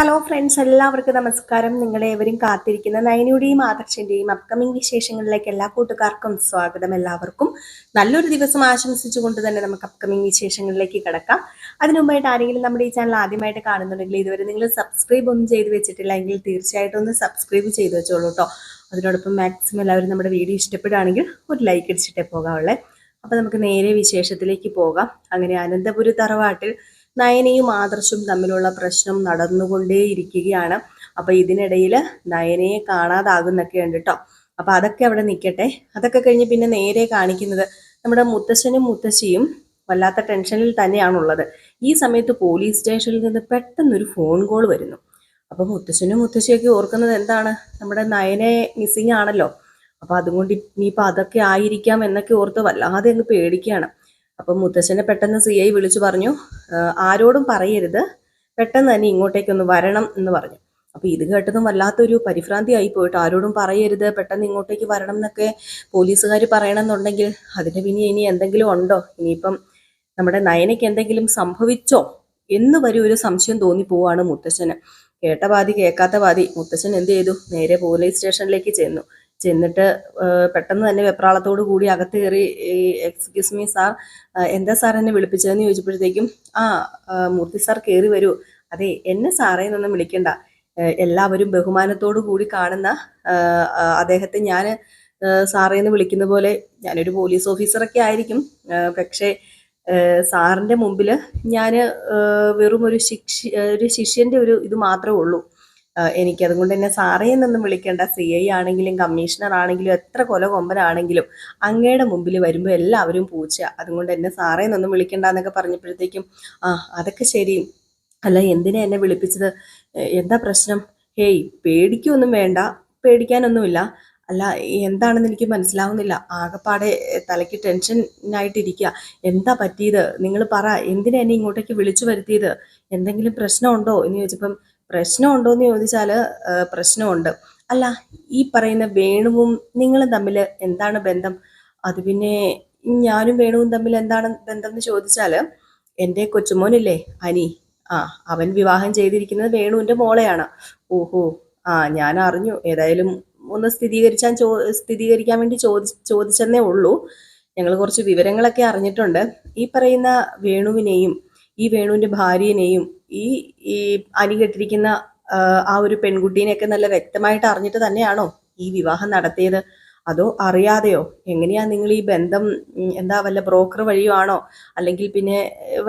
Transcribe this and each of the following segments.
Hello friends, എല്ലാവർക്കും നമസ്കാരം. നിങ്ങളേവരും കാത്തിരിക്കുന്ന നയനയുടെയും ആദർശിന്റെയും അപ്കമിംഗ് വിശേഷങ്ങളിലേക്ക് എല്ലാ കൂട്ടുകാർക്കും സ്വാഗതം. എല്ലാവർക്കും നല്ലൊരു ദിവസം ആശംസിച്ചുകൊണ്ട് തന്നെ നമുക്ക് അപ്കമിംഗ് വിശേഷങ്ങളിലേക്ക് കിടക്കാം. അതിനുമുമ്പായിട്ട് ആരെങ്കിലും നമ്മുടെ ഈ ചാനൽ ആദ്യമായിട്ട് കാണുന്നുണ്ടെങ്കിൽ ഇതുവരെ നിങ്ങൾ സബ്സ്ക്രൈബ് ഒന്നും ചെയ്ത് വെച്ചിട്ടില്ല എങ്കിൽ തീർച്ചയായിട്ടും ഒന്ന് സബ്സ്ക്രൈബ് ചെയ്ത് വെച്ചോളൂ കേട്ടോ. അതിനോടൊപ്പം മാക്സിമം എല്ലാവരും നമ്മുടെ വീഡിയോ ഇഷ്ടപ്പെടുകയാണെങ്കിൽ ഒരു ലൈക്ക് അടിച്ചിട്ടേ പോകാവുള്ളേ. അപ്പം നമുക്ക് നേരെ വിശേഷത്തിലേക്ക് പോകാം. അങ്ങനെ അനന്തപുരി തറവാട്ടിൽ നയനയും ആദർശും തമ്മിലുള്ള പ്രശ്നം നടന്നുകൊണ്ടേയിരിക്കുകയാണ്. അപ്പൊ ഇതിനിടയിൽ നയനയെ കാണാതാകുന്നൊക്കെ ഉണ്ട് കേട്ടോ. അപ്പൊ അതൊക്കെ അവിടെ നിൽക്കട്ടെ. അതൊക്കെ കഴിഞ്ഞ് പിന്നെ നേരെ കാണിക്കുന്നത് നമ്മുടെ മുത്തശ്ശനും മുത്തശ്ശിയും വല്ലാത്ത ടെൻഷനിൽ തന്നെയാണുള്ളത്. ഈ സമയത്ത് പോലീസ് സ്റ്റേഷനിൽ നിന്ന് പെട്ടെന്നൊരു ഫോൺ കോൾ വരുന്നു. അപ്പൊ മുത്തശ്ശനും മുത്തശ്ശിയൊക്കെ ഓർക്കുന്നത് എന്താണ്, നമ്മുടെ നയനെ മിസ്സിങ് ആണല്ലോ. അപ്പൊ അതുകൊണ്ട് ഇനിയിപ്പോൾ അതൊക്കെ ആയിരിക്കാം എന്നൊക്കെ ഓർത്ത് വല്ലാതെ അങ്ങ് പേടിക്കുകയാണ്. അപ്പം മുത്തശ്ശനെ പെട്ടെന്ന് CI വിളിച്ചു പറഞ്ഞു, ആരോടും പറയരുത്, പെട്ടെന്ന് തന്നെ ഇങ്ങോട്ടേക്കൊന്ന് വരണം എന്ന് പറഞ്ഞു. അപ്പൊ ഇത് കേട്ടതും വല്ലാത്തൊരു പരിഭ്രാന്തി ആയി പോയിട്ട്, ആരോടും പറയരുത്, പെട്ടെന്ന് ഇങ്ങോട്ടേക്ക് വരണം എന്നൊക്കെ പോലീസുകാർ പറയണമെന്നുണ്ടെങ്കിൽ അതിന് പിന്നെ ഇനി എന്തെങ്കിലും ഉണ്ടോ, ഇനിയിപ്പം നമ്മുടെ നയനയ്ക്ക് എന്തെങ്കിലും സംഭവിച്ചോ എന്ന് വരെ ഒരു സംശയം തോന്നിപ്പോവാണ് മുത്തശ്ശന്. കേട്ട പാതി കേൾക്കാത്ത പാതി. മുത്തശ്ശൻ എന്ത് ചെയ്തു, നേരെ പോലീസ് സ്റ്റേഷനിലേക്ക് ചെന്നിട്ട് പെട്ടെന്ന് തന്നെ വെപ്രാളത്തോടു കൂടി അകത്ത് കയറി, എക്സ്ക്യൂസ് മീ സാർ, എന്താ സാർ എന്നെ വിളിപ്പിച്ചതെന്ന് ചോദിച്ചപ്പോഴത്തേക്കും, മൂർത്തി സാർ കയറി വരൂ. അതെ, എന്നെ സാറേ എന്നൊന്നും വിളിക്കണ്ട, എല്ലാവരും ബഹുമാനത്തോടു കൂടി കാണുന്ന അദ്ദേഹത്തെ ഞാൻ സാറേ എന്ന് വിളിക്കുന്ന പോലെ, ഞാനൊരു പോലീസ് ഓഫീസറൊക്കെ ആയിരിക്കും, പക്ഷേ സാറിൻ്റെ മുമ്പിൽ ഞാൻ വെറും ഒരു ശിഷ്യൻ്റെ ഒരു ഇത് മാത്രമേ ഉള്ളൂ. എനിക്കതുകൊണ്ട് എന്നെ സാറേ എന്നൊന്നും വിളിക്കേണ്ട. CI ആണെങ്കിലും കമ്മീഷണർ ആണെങ്കിലും എത്ര കൊമ്പനാണെങ്കിലും അങ്ങയുടെ മുമ്പിൽ വരുമ്പോൾ എല്ലാവരും പൂച്ച, അതുകൊണ്ട് എന്നെ സാറേ എന്നൊന്നും വിളിക്കണ്ട എന്നൊക്കെ പറഞ്ഞപ്പോഴത്തേക്കും, അതൊക്കെ ശരി, അല്ല എന്തിനാ എന്നെ വിളിപ്പിച്ചത്, എന്താ പ്രശ്നം? ഹേയ്, പേടിക്കൊന്നും വേണ്ട, പേടിക്കാനൊന്നുമില്ല. അല്ല, എന്താണെന്ന് എനിക്ക് മനസ്സിലാവുന്നില്ല, ആകെപ്പാടെ തലയ്ക്ക് ടെൻഷനായിട്ടിരിക്കുക. എന്താ പറ്റിയത്, നിങ്ങൾ പറ, എന്തിനാ എന്നെ ഇങ്ങോട്ടേക്ക് വിളിച്ചു വരുത്തിയത്, എന്തെങ്കിലും പ്രശ്നമുണ്ടോ എന്ന് ചോദിച്ചപ്പം, പ്രശ്നമുണ്ടോ എന്ന് ചോദിച്ചാൽ പ്രശ്നമുണ്ട്. അല്ല, ഈ പറയുന്ന വേണുവും നിങ്ങളും തമ്മിൽ എന്താണ് ബന്ധം? അത് പിന്നെ ഞാനും വേണുവും തമ്മിൽ എന്താണ് ബന്ധം എന്ന് ചോദിച്ചാൽ, എൻ്റെ കൊച്ചുമോനില്ലേ അനി, അവൻ വിവാഹം ചെയ്തിരിക്കുന്നത് വേണുവിൻ്റെ മോളെയാണ്. ഓഹോ, ഞാൻ അറിഞ്ഞു. ഏതായാലും ഒന്ന് സ്ഥിരീകരിക്കാൻ വേണ്ടി ചോദിച്ചെന്നേ ഉള്ളൂ. ഞങ്ങൾ കുറച്ച് വിവരങ്ങളൊക്കെ അറിഞ്ഞിട്ടുണ്ട്. ഈ പറയുന്ന വേണുവിനെയും ഈ വേണുവിൻ്റെ ഭാര്യനെയും ഈ അനി കെട്ടിരിക്കുന്ന ആ ഒരു പെൺകുട്ടീനെയൊക്കെ നല്ല വ്യക്തമായിട്ട് അറിഞ്ഞിട്ട് തന്നെയാണോ ഈ വിവാഹം നടത്തിയത്, അതോ അറിയാതെയോ? എങ്ങനെയാ നിങ്ങൾ ഈ ബന്ധം, എന്താ വല്ല ബ്രോക്കർ വഴിയോ ആണോ, അല്ലെങ്കിൽ പിന്നെ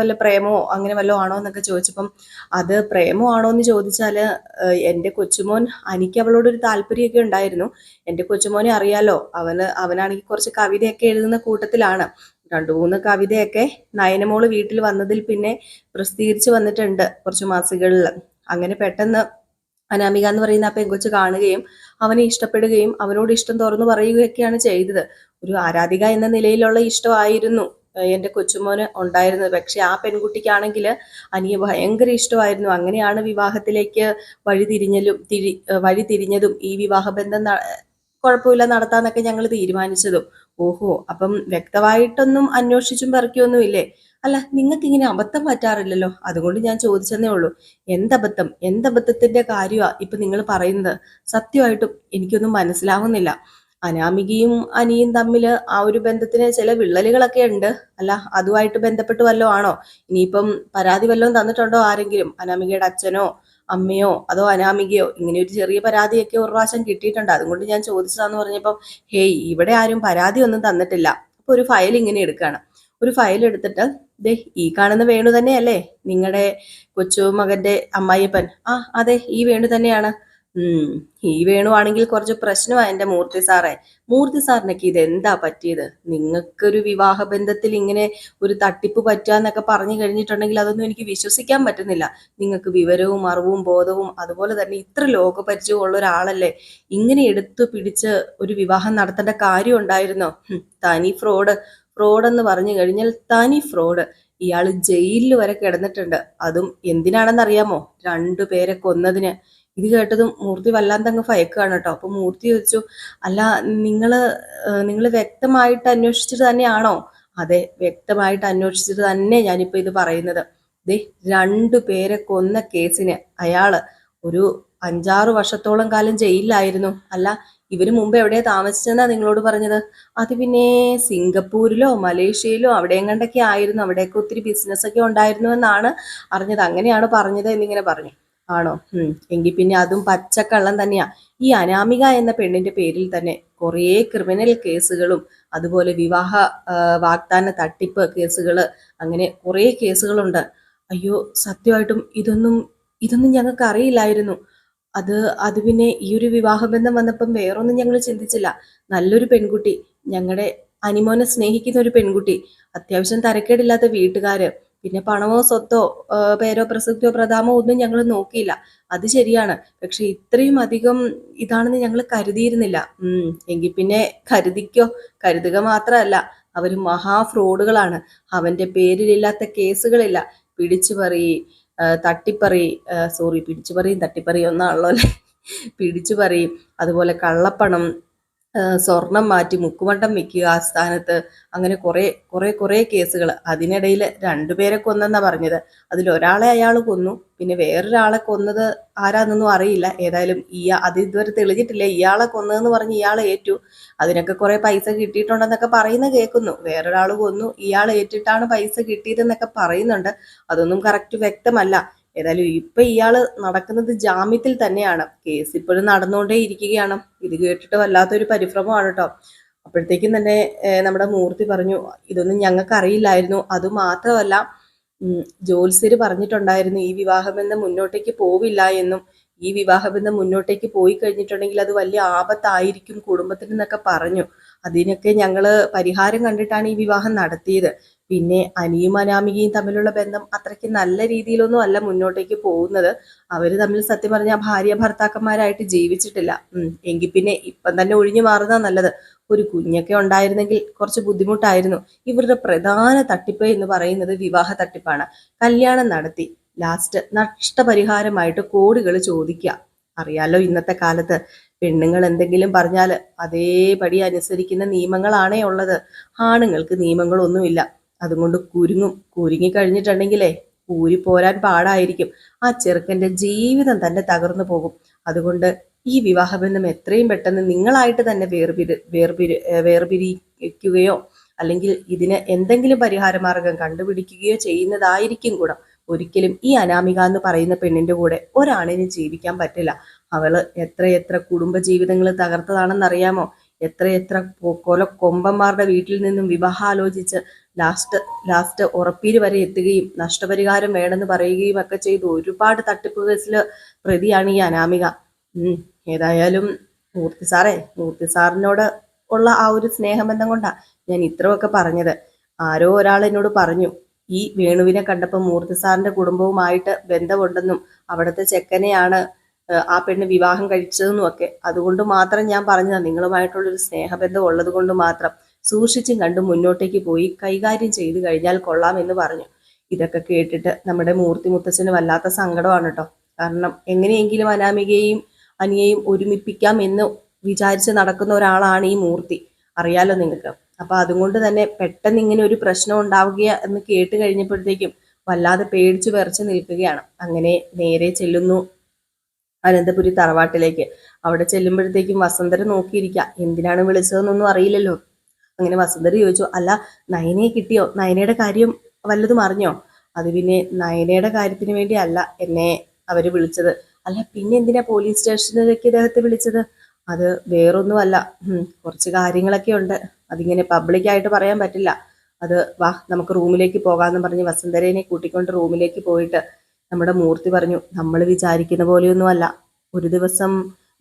വല്ല പ്രേമോ അങ്ങനെ വല്ലതും ആണോ എന്നൊക്കെ ചോദിച്ചപ്പം, അത് പ്രേമോ ആണോ എന്ന് ചോദിച്ചാൽ, എൻ്റെ കൊച്ചുമോൻ അനിക്ക് അവളോടൊരു താല്പര്യമൊക്കെ ഉണ്ടായിരുന്നു. എൻ്റെ കൊച്ചുമോനെ അറിയാലോ, അവനാണെങ്കിൽ കുറച്ച് കവിതയൊക്കെ എഴുതുന്ന കൂട്ടത്തിലാണ്. 2-3 കവിതയൊക്കെ നയനമോള് വീട്ടിൽ വന്നതിൽ പിന്നെ പ്രസിദ്ധീകരിച്ച് വന്നിട്ടുണ്ട് കുറച്ച് മാസികകളിൽ. അങ്ങനെ പെട്ടെന്ന് അനാമിക എന്ന് പറയുന്ന ആ പെങ്കൊച്ച് കാണുകയും അവനെ ഇഷ്ടപ്പെടുകയും അവനോട് ഇഷ്ടം തുറന്നു പറയുകയൊക്കെയാണ് ചെയ്തത്. ഒരു ആരാധിക എന്ന നിലയിലുള്ള ഇഷ്ടമായിരുന്നു എൻ്റെ കൊച്ചുമോന് ഉണ്ടായിരുന്നത്. പക്ഷെ ആ പെൺകുട്ടിക്കാണെങ്കിൽ അനിയെ ഭയങ്കര ഇഷ്ടമായിരുന്നു. അങ്ങനെയാണ് വിവാഹത്തിലേക്ക് വഴി തിരിഞ്ഞതും ഈ വിവാഹബന്ധം കുഴപ്പമില്ല നടത്താന്നൊക്കെ ഞങ്ങൾ തീരുമാനിച്ചതും. ഓഹോ, അപ്പം വ്യക്തമായിട്ടൊന്നും അന്വേഷിച്ചും പെറുക്കിയൊന്നും ഇല്ലേ? അല്ല, നിങ്ങൾക്ക് ഇങ്ങനെ അബദ്ധം പറ്റാറില്ലല്ലോ, അതുകൊണ്ട് ഞാൻ ചോദിച്ചെന്നേ ഉള്ളൂ. എന്തബദ്ധത്തിന്റെ കാര്യമാണ് ഇപ്പൊ നിങ്ങൾ പറയുന്നത്? സത്യമായിട്ടും എനിക്കൊന്നും മനസ്സിലാവുന്നില്ല. അനാമികയും അനിയും തമ്മിൽ ആ ഒരു ബന്ധത്തിന് ചില വിള്ളലുകളൊക്കെ ഉണ്ട്. അല്ല, അതുമായിട്ട് ബന്ധപ്പെട്ട് വല്ലതും ആണോ? ഇനിയിപ്പം പരാതി വല്ലതും തന്നിട്ടുണ്ടോ ആരെങ്കിലും, അനാമികയുടെ അച്ഛനോ അമ്മയോ അതോ അനാമികയോ? ഇങ്ങനെ ഒരു ചെറിയ പരാതിയൊക്കെ ഒരു പ്രാവശ്യം കിട്ടിയിട്ടുണ്ട്, അതുകൊണ്ട് ഞാൻ ചോദിച്ചതാന്ന് പറഞ്ഞപ്പം, ഹേയ്, ഇവിടെ ആരും പരാതി ഒന്നും തന്നിട്ടില്ല. അപ്പൊ ഒരു ഫയൽ ഇങ്ങനെ എടുക്കുകയാണ്. ഒരു ഫയൽ എടുത്തിട്ട്, ദേ ഈ കാണുന്ന വേണു തന്നെയല്ലേ നിങ്ങളുടെ കൊച്ചുമകന്റെ അമ്മായിയപ്പൻ? അതെ, ഈ വേണു തന്നെയാണ്. ഈ വേണു ആണെങ്കിൽ കുറച്ച് പ്രശ്നമാണ് എൻ്റെ മൂർത്തി സാറേ. മൂർത്തി സാറിനൊക്കെ ഇതെന്താ പറ്റിയത്? നിങ്ങൾക്കൊരു വിവാഹ ബന്ധത്തിൽ ഇങ്ങനെ ഒരു തട്ടിപ്പ് പറ്റുകയെന്നൊക്കെ പറഞ്ഞു കഴിഞ്ഞിട്ടുണ്ടെങ്കിൽ അതൊന്നും എനിക്ക് വിശ്വസിക്കാൻ പറ്റുന്നില്ല. നിങ്ങൾക്ക് വിവരവും അറിവും ബോധവും അതുപോലെ തന്നെ ഇത്ര ലോകപരിചയവും ഉള്ള ഒരാളല്ലേ, ഇങ്ങനെ എടുത്തു പിടിച്ച് ഒരു വിവാഹം നടത്തേണ്ട കാര്യം ഉണ്ടായിരുന്നോ? തനി ഫ്രോഡെന്ന് പറഞ്ഞു കഴിഞ്ഞാൽ തനി ഫ്രോഡ്. ഇയാൾ ജയിലിൽ വരെ കിടന്നിട്ടുണ്ട്. അതും എന്തിനാണെന്നറിയാമോ? 2 പേരെ കൊന്നതിന്. ഇത് കേട്ടതും മൂർത്തി വല്ലാന്തങ്ങ് ഭയക്കുകയാണ് കേട്ടോ. അപ്പൊ മൂർത്തി ചോദിച്ചു, അല്ല, നിങ്ങൾ വ്യക്തമായിട്ട് അന്വേഷിച്ചിട്ട് തന്നെയാണോ? അതെ, വ്യക്തമായിട്ട് അന്വേഷിച്ചിട്ട് തന്നെ ഞാനിപ്പോ ഇത് പറയുന്നത്. ദേ 2 പേരെ കൊന്ന കേസിന് അയാള് ഒരു 5-6 വർഷത്തോളം കാലം ജയിലിലായിരുന്നു. അല്ല, ഇവര് മുമ്പ് എവിടെയാ താമസിച്ചെന്നാ നിങ്ങളോട് പറഞ്ഞത്? അത് പിന്നെ സിംഗപ്പൂരിലോ മലേഷ്യയിലോ അവിടെയും കണ്ടൊക്കെ ആയിരുന്നു. അവിടെയൊക്കെ ഒത്തിരി ബിസിനസ് ഒക്കെ ഉണ്ടായിരുന്നു എന്നാണ് അറിഞ്ഞത്. അങ്ങനെയാണ് പറഞ്ഞത് എന്നിങ്ങനെ പറഞ്ഞു. ആണോ? എങ്കിൽ പിന്നെ അതും പച്ചക്കള്ളം തന്നെയാ. ഈ അനാമിക എന്ന പെണ്ണിന്റെ പേരിൽ തന്നെ കുറേ ക്രിമിനൽ കേസുകളും അതുപോലെ വിവാഹ വാഗ്ദാന തട്ടിപ്പ് കേസുകള്, അങ്ങനെ കുറേ കേസുകളുണ്ട്. അയ്യോ, സത്യമായിട്ടും ഇതൊന്നും ഞങ്ങൾക്ക് അറിയില്ലായിരുന്നു. അത് അത് പിന്നെ ഈ ഒരു വിവാഹബന്ധം വന്നപ്പം വേറൊന്നും ഞങ്ങൾ ചിന്തിച്ചില്ല. നല്ലൊരു പെൺകുട്ടി, ഞങ്ങളുടെ അനിമോനെ സ്നേഹിക്കുന്ന ഒരു പെൺകുട്ടി, അത്യാവശ്യം തരക്കേടില്ലാത്ത വീട്ടുകാര്, പിന്നെ പണമോ സ്വത്തോ പേരോ പ്രസക്തിയോ പ്രതാപമോ ഒന്നും ഞങ്ങൾ നോക്കിയില്ല. അത് ശരിയാണ്. പക്ഷെ ഇത്രയും അധികം ഇതാണെന്ന് ഞങ്ങൾ കരുതിയിരുന്നില്ല. എങ്കിൽ പിന്നെ കരുതിക്കോ. കരുതുക മാത്രമല്ല, അവര് മഹാ ഫ്രോഡുകളാണ്. അവന്റെ പേരിലില്ലാത്ത കേസുകളില്ല. പിടിച്ചുപറി, തട്ടിപ്പറി, സോറി, പിടിച്ചുപറിയും തട്ടിപ്പറിയും ഒന്നാണല്ലോ അല്ലേ. പിടിച്ചുപറി, അതുപോലെ കള്ളപ്പണം, സ്വർണം മാറ്റി മുക്കുമണ്ടം വെക്കുക ആ സ്ഥാനത്ത്, അങ്ങനെ കുറെ കുറെ കുറെ കേസുകൾ. അതിനിടയിൽ 2 പേരെ കൊന്നെന്നാ പറഞ്ഞത്. അതിലൊരാളെ അയാൾ കൊന്നു, പിന്നെ വേറൊരാളെ കൊന്നത് ആരാന്നൊന്നും അറിയില്ല. ഏതായാലും അത് ഇതുവരെ തെളിഞ്ഞിട്ടില്ല. ഇയാളെ കൊന്നതെന്ന് പറഞ്ഞ് ഇയാളെ ഏറ്റു. അതിനൊക്കെ കുറെ പൈസ കിട്ടിയിട്ടുണ്ടെന്നൊക്കെ പറയുന്ന കേൾക്കുന്നു. വേറൊരാൾ കൊന്നു, ഇയാൾ ഏറ്റിട്ടാണ് പൈസ കിട്ടിയതെന്നൊക്കെ പറയുന്നുണ്ട്. അതൊന്നും കറക്റ്റ് വ്യക്തമല്ല. ഏതായാലും ഇപ്പൊ ഇയാള് നടക്കുന്നത് ജാമ്യത്തിൽ തന്നെയാണ്. കേസ് ഇപ്പോഴും നടന്നുകൊണ്ടേ ഇരിക്കുകയാണ്. ഇത് കേട്ടിട്ട് വല്ലാത്തൊരു പരിഭ്രമമാണ് കേട്ടോ. അപ്പോഴത്തേക്കും തന്നെ നമ്മുടെ മൂർത്തി പറഞ്ഞു, ഇതൊന്നും ഞങ്ങൾക്ക് അറിയില്ലായിരുന്നു. അതുമാത്രമല്ല, ജ്യോത്സ്യര് പറഞ്ഞിട്ടുണ്ടായിരുന്നു ഈ വിവാഹബന്ധം മുന്നോട്ടേക്ക് പോവില്ല എന്നും. ഈ വിവാഹബന്ധം മുന്നോട്ടേക്ക് പോയി കഴിഞ്ഞിട്ടുണ്ടെങ്കിൽ അത് വലിയ ആപത്തായിരിക്കും കുടുംബത്തിന് എന്നൊക്കെ പറഞ്ഞു. അതിനൊക്കെ ഞങ്ങള് പരിഹാരം കണ്ടിട്ടാണ് ഈ വിവാഹം നടത്തിയത്. പിന്നെ അനിയും അനാമികയും തമ്മിലുള്ള ബന്ധം അത്രയ്ക്ക് നല്ല രീതിയിലൊന്നും അല്ല മുന്നോട്ടേക്ക് പോകുന്നത്. അവര് തമ്മിൽ സത്യം പറഞ്ഞാൽ ഭാര്യ ഭർത്താക്കന്മാരായിട്ട് ജീവിച്ചിട്ടില്ല. എങ്കിൽ പിന്നെ ഇപ്പം തന്നെ ഒഴിഞ്ഞു മാറുന്നതാ നല്ലത്. ഒരു കുഞ്ഞൊക്കെ ഉണ്ടായിരുന്നെങ്കിൽ കുറച്ച് ബുദ്ധിമുട്ടായിരുന്നു. ഇവരുടെ പ്രധാന തട്ടിപ്പ് എന്ന് പറയുന്നത് വിവാഹ തട്ടിപ്പാണ്. കല്യാണം നടത്തി ലാസ്റ്റ് നഷ്ടപരിഹാരമായിട്ട് കോടികൾ ചോദിക്കുക. അറിയാലോ, ഇന്നത്തെ കാലത്ത് പെണ്ണുങ്ങൾ എന്തെങ്കിലും പറഞ്ഞാൽ അതേപടി അനുസരിക്കുന്ന നിയമങ്ങളാണേ ഉള്ളത്. ആണുങ്ങൾക്ക് നിയമങ്ങളൊന്നുമില്ല. അതുകൊണ്ട് കുരുങ്ങി കഴിഞ്ഞിട്ടുണ്ടെങ്കിലേ ഊരി പോരാൻ പാടായിരിക്കും. ആ ചെറുക്കന്റെ ജീവിതം തന്നെ തകർന്നു പോകും. അതുകൊണ്ട് ഈ വിവാഹബന്ധം എത്രയും പെട്ടെന്ന് നിങ്ങളായിട്ട് തന്നെ വേർപിരിക്കുകയോ അല്ലെങ്കിൽ ഇതിന് എന്തെങ്കിലും പരിഹാര മാർഗം കണ്ടുപിടിക്കുകയോ ചെയ്യുന്നതായിരിക്കും ഗുണം. ഒരിക്കലും ഈ അനാമിക എന്ന് പറയുന്ന പെണ്ണിന്റെ കൂടെ ഒരാണിനും ജീവിക്കാൻ പറ്റില്ല. അവള് എത്രയെത്ര കുടുംബ ജീവിതങ്ങൾ തകർത്തതാണെന്നറിയാമോ? എത്രയെത്ര കൊമ്പന്മാരുടെ വീട്ടിൽ നിന്നും വിവാഹം ആലോചിച്ച് ലാസ്റ്റ് ഉറപ്പീര് വരെ എത്തുകയും നഷ്ടപരിഹാരം വേണമെന്ന് പറയുകയും ഒക്കെ ചെയ്തു ഒരുപാട് തട്ടിപ്പ് കേസിൽ പ്രതിയാണ് ഈ അനാമിക. ഏതായാലും മൂർത്തി സാറിനോട് ഉള്ള ആ ഒരു സ്നേഹബന്ധം കൊണ്ടാ ഞാൻ ഇത്രയൊക്കെ പറഞ്ഞത്. ആരോ ഒരാൾ എന്നോട് പറഞ്ഞു, ഈ വേണുവിനെ കണ്ടപ്പോൾ മൂർത്തി സാറിന്റെ കുടുംബവുമായിട്ട് ബന്ധമുണ്ടെന്നും അവിടുത്തെ ചെക്കനെയാണ് ആ പെണ്ണ് വിവാഹം കഴിച്ചതെന്നും ഒക്കെ. അതുകൊണ്ട് മാത്രം ഞാൻ പറഞ്ഞതാ, നിങ്ങളുമായിട്ടുള്ളൊരു സ്നേഹബന്ധം ഉള്ളത് കൊണ്ട് മാത്രം സൂക്ഷിച്ചും കണ്ടും മുന്നോട്ടേക്ക് പോയി കൈകാര്യം ചെയ്തു കഴിഞ്ഞാൽ കൊള്ളാം എന്ന് പറഞ്ഞു. ഇതൊക്കെ കേട്ടിട്ട് നമ്മുടെ മൂർത്തി മുത്തച്ഛന് വല്ലാത്ത സങ്കടമാണ് കേട്ടോ. കാരണം എങ്ങനെയെങ്കിലും അനാമികയെയും അനിയെയും ഒരുമിപ്പിക്കാം എന്ന് വിചാരിച്ച് നടക്കുന്ന ഒരാളാണ് ഈ മൂർത്തി. അറിയാലോ നിങ്ങൾക്ക്. അപ്പൊ അതുകൊണ്ട് തന്നെ പെട്ടെന്ന് ഇങ്ങനെ ഒരു പ്രശ്നം ഉണ്ടാവുക എന്ന് കേട്ട് കഴിഞ്ഞപ്പോഴത്തേക്കും വല്ലാതെ പേടിച്ചു വിറച്ച് നിൽക്കുകയാണ്. അങ്ങനെ നേരെ ചെല്ലുന്നു അനന്തപുരി തറവാട്ടിലേക്ക്. അവിടെ ചെല്ലുമ്പോഴത്തേക്കും വസന്തര നോക്കിയിരിക്കുക. എന്തിനാണ് വിളിച്ചതെന്നൊന്നും അറിയില്ലല്ലോ. അങ്ങനെ വസുന്ധര ചോദിച്ചു, അല്ല, നയനയെ കിട്ടിയോ? നയനയുടെ കാര്യം വല്ലതും അറിഞ്ഞോ? അത് പിന്നെ നയനയുടെ കാര്യത്തിന് വേണ്ടി അല്ല എന്നെ അവര് വിളിച്ചത്. അല്ല പിന്നെ എന്തിനാ പോലീസ് സ്റ്റേഷനിലേക്ക് ഇദ്ദേഹത്തെ വിളിച്ചത്? അത് വേറൊന്നുമല്ല, കുറച്ച് കാര്യങ്ങളൊക്കെ ഉണ്ട്. അതിങ്ങനെ പബ്ലിക്കായിട്ട് പറയാൻ പറ്റില്ല. അത് വാ നമുക്ക് റൂമിലേക്ക് പോകാമെന്ന് പറഞ്ഞ് വസുന്ധരേനെ കൂട്ടിക്കൊണ്ട് റൂമിലേക്ക് പോയിട്ട് നമ്മുടെ മൂർത്തി പറഞ്ഞു, നമ്മൾ വിചാരിക്കുന്ന പോലെയൊന്നുമല്ല. ഒരു ദിവസം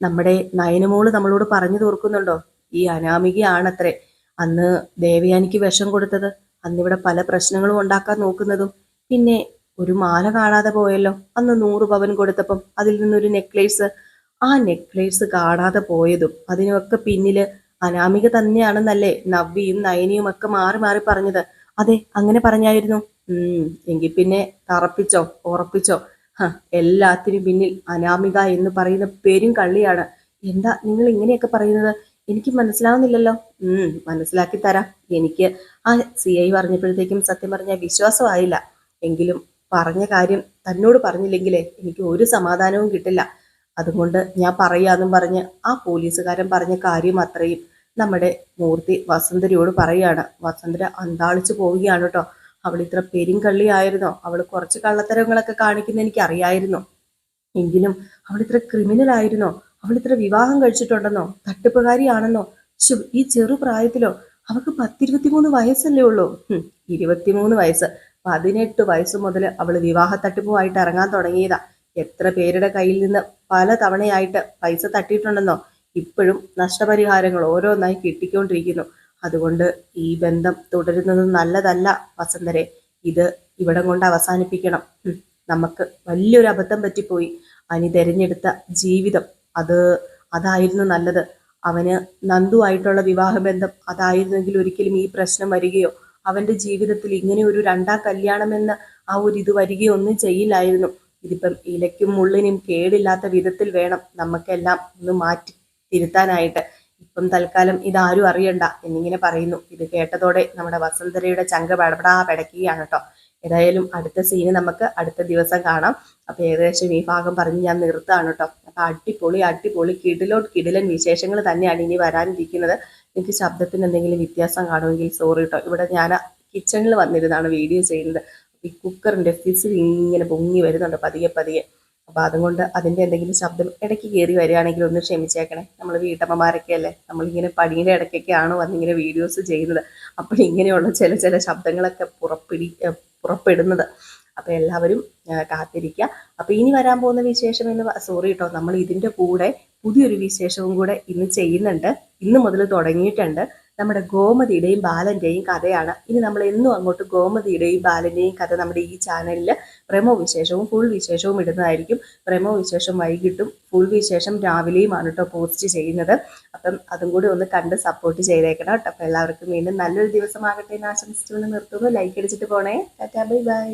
നമ്മുടെ നയനമോള് നമ്മളോട് പറഞ്ഞു തീർക്കുന്നുണ്ടോ, ഈ അനാമികയാണത്രേ അന്ന് ദേവയാനിക്ക് വിഷം കൊടുത്തത്, അന്നിവിടെ പല പ്രശ്നങ്ങളും ഉണ്ടാക്കാൻ നോക്കുന്നതും. പിന്നെ ഒരു മാല കാണാതെ പോയല്ലോ, അന്ന് 100 പവൻ കൊടുത്തപ്പം അതിൽ നിന്നൊരു നെക്ലേസ്, ആ നെക്ലേസ് കാണാതെ പോയതും അതിനൊക്കെ പിന്നില് അനാമിക തന്നെയാണെന്നല്ലേ നവ്വിയും നയനിയും ഒക്കെ മാറി മാറി പറഞ്ഞത്? അതെ, അങ്ങനെ പറഞ്ഞായിരുന്നു. എങ്കിൽ പിന്നെ തറപ്പിച്ചോ ഉറപ്പിച്ചോ, എല്ലാത്തിനും പിന്നിൽ അനാമിക എന്ന് പറയുന്ന പേരും കള്ളിയാണ്. എന്താ നിങ്ങൾ ഇങ്ങനെയൊക്കെ പറയുന്നത്? എനിക്ക് മനസ്സിലാവുന്നില്ലല്ലോ. മനസ്സിലാക്കി തരാം. എനിക്ക് ആ CI പറഞ്ഞപ്പോഴത്തേക്കും സത്യം പറഞ്ഞാൽ വിശ്വാസമായില്ല. എങ്കിലും പറഞ്ഞ കാര്യം തന്നോട് പറഞ്ഞില്ലെങ്കിലേ എനിക്ക് ഒരു സമാധാനവും കിട്ടില്ല. അതുകൊണ്ട് ഞാൻ പറയാന്നും പറഞ്ഞ് ആ പോലീസുകാരൻ പറഞ്ഞ കാര്യം അത്രയും നമ്മുടെ മൂർത്തി വസുന്ധരയോട് പറയാണ്. വസുന്ധര അന്താളിച്ചു പോവുകയാണ് കേട്ടോ. അവൾ ഇത്ര പെരുങ്കള്ളിയായിരുന്നോ? അവൾ കുറച്ച് കള്ളത്തരങ്ങളൊക്കെ കാണിക്കുന്ന എനിക്ക് അറിയായിരുന്നു. എങ്കിലും അവൾ ഇത്ര ക്രിമിനൽ ആയിരുന്നോ? അവൾ ഇത്ര വിവാഹം കഴിച്ചിട്ടുണ്ടെന്നോ? തട്ടിപ്പുകാരിയാണെന്നോ? ഈ ചെറുപ്രായത്തിലോ? അവൾക്ക് 10-23 വയസ്സല്ലേ ഉള്ളൂ. 23 വയസ്സ്, 18 വയസ്സ് മുതൽ അവൾ വിവാഹ തട്ടിപ്പുമായിട്ട് ഇറങ്ങാൻ തുടങ്ങിയതാ. എത്ര പേരുടെ കയ്യിൽ നിന്ന് പല തവണയായിട്ട് പൈസ തട്ടിയിട്ടുണ്ടെന്നോ? ഇപ്പോഴും നഷ്ടപരിഹാരങ്ങൾ ഓരോന്നായി കിട്ടിക്കൊണ്ടിരിക്കുന്നു. അതുകൊണ്ട് ഈ ബന്ധം തുടരുന്നത് നല്ലതല്ല വസന്തരെ. ഇത് ഇവിടം കൊണ്ട് അവസാനിപ്പിക്കണം. നമുക്ക് വലിയൊരു അബദ്ധം പറ്റിപ്പോയി. അനി തിരഞ്ഞെടുത്ത ജീവിതം അത് അതായിരുന്നു നല്ലത്. അവന് നന്ദുവായിട്ടുള്ള വിവാഹബന്ധം അതായിരുന്നെങ്കിൽ ഒരിക്കലും ഈ പ്രശ്നം വരികയോ അവന്റെ ജീവിതത്തിൽ ഇങ്ങനെ ഒരു രണ്ടാം കല്യാണമെന്ന് ആ ഒരു ഇത് വരികയോ ഒന്നും ചെയ്യില്ലായിരുന്നു. ഇതിപ്പം ഇലയ്ക്കും മുള്ളിനും കേടില്ലാത്ത വിധത്തിൽ വേണം നമുക്കെല്ലാം ഒന്ന് മാറ്റി തിരുത്താനായിട്ട്. ഇപ്പം തൽക്കാലം ഇതാരും അറിയണ്ട എന്നിങ്ങനെ പറയുന്നു. ഇത് കേട്ടതോടെ നമ്മുടെ വസുന്ധരയുടെ ചങ്ക പടപടാ പിടയ്ക്കുകയാണ് കേട്ടോ. ഏതായാലും അടുത്ത സീന് നമുക്ക് അടുത്ത ദിവസം കാണാം. അപ്പൊ ഏകദേശം ഈ ഭാഗം പറഞ്ഞ് ഞാൻ നിർത്താണ് കേട്ടോ. അപ്പൊ അടിപൊളി കിടിലൻ വിശേഷങ്ങൾ തന്നെയാണ് ഇനി വരാനിരിക്കുന്നത്. എനിക്ക് ശബ്ദത്തിന് എന്തെങ്കിലും വ്യത്യാസം കാണുമെങ്കിൽ സോറി കേട്ടോ. ഇവിടെ ഞാൻ കിച്ചണിൽ വന്നിരുന്നാണ് വീഡിയോ ചെയ്യുന്നത്. ഈ കുക്കറിന്റെ ഫിസിൽ ഇങ്ങനെ പൊങ്ങി വരുന്നുണ്ട് പതിയെ. അപ്പൊ അതുകൊണ്ട് അതിന്റെ എന്തെങ്കിലും ശബ്ദം ഇടയ്ക്ക് കയറി വരികയാണെങ്കിൽ ഒന്ന് ക്ഷമിച്ചേക്കണേ. നമ്മൾ വീട്ടമ്മമാരൊക്കെ അല്ലേ, നമ്മളിങ്ങനെ പണിയുടെ ഇടയ്ക്കൊക്കെയാണ് വന്നിങ്ങനെ വീഡിയോസ് ചെയ്യുന്നത്. അപ്പോൾ ഇങ്ങനെയുള്ള ചില ശബ്ദങ്ങളൊക്കെ പുറപ്പെടുന്നത്. അപ്പൊ എല്ലാവരും കാത്തിരിക്കുക. അപ്പൊ ഇനി വരാൻ പോകുന്ന വിശേഷം സോറി കേട്ടോ, നമ്മൾ ഇതിന്റെ കൂടെ പുതിയൊരു വിശേഷവും കൂടെ ഇന്ന് ചെയ്യുന്നുണ്ട്. ഇന്ന് മുതൽ തുടങ്ങിയിട്ടുണ്ട്. നമ്മുടെ ഗോമതിയുടെയും ബാലന്റെയും കഥയാണ്. ഇനി നമ്മൾ എന്നും അങ്ങോട്ട് ഗോമതിയുടെയും ബാലന്റെയും കഥ നമ്മുടെ ഈ ചാനലിൽ പ്രമോ വിശേഷവും ഫുൾ വിശേഷവും ഇടുന്നതായിരിക്കും. പ്രമോ വിശേഷം വൈകിട്ടും ഫുൾ വിശേഷം രാവിലെയുമാണ് കേട്ടോ പോസ്റ്റ് ചെയ്യുന്നത്. അപ്പം അതും കൂടി ഒന്ന് കണ്ട് സപ്പോർട്ട് ചെയ്തേക്കണം കേട്ടോ. അപ്പം എല്ലാവർക്കും വീണ്ടും നല്ലൊരു ദിവസമാകട്ടെ എന്ന് ആശംസിച്ചുകൊണ്ട് നിർത്തുന്നു. ലൈക്ക് അടിച്ചിട്ട് പോണേ. Tata bye bye.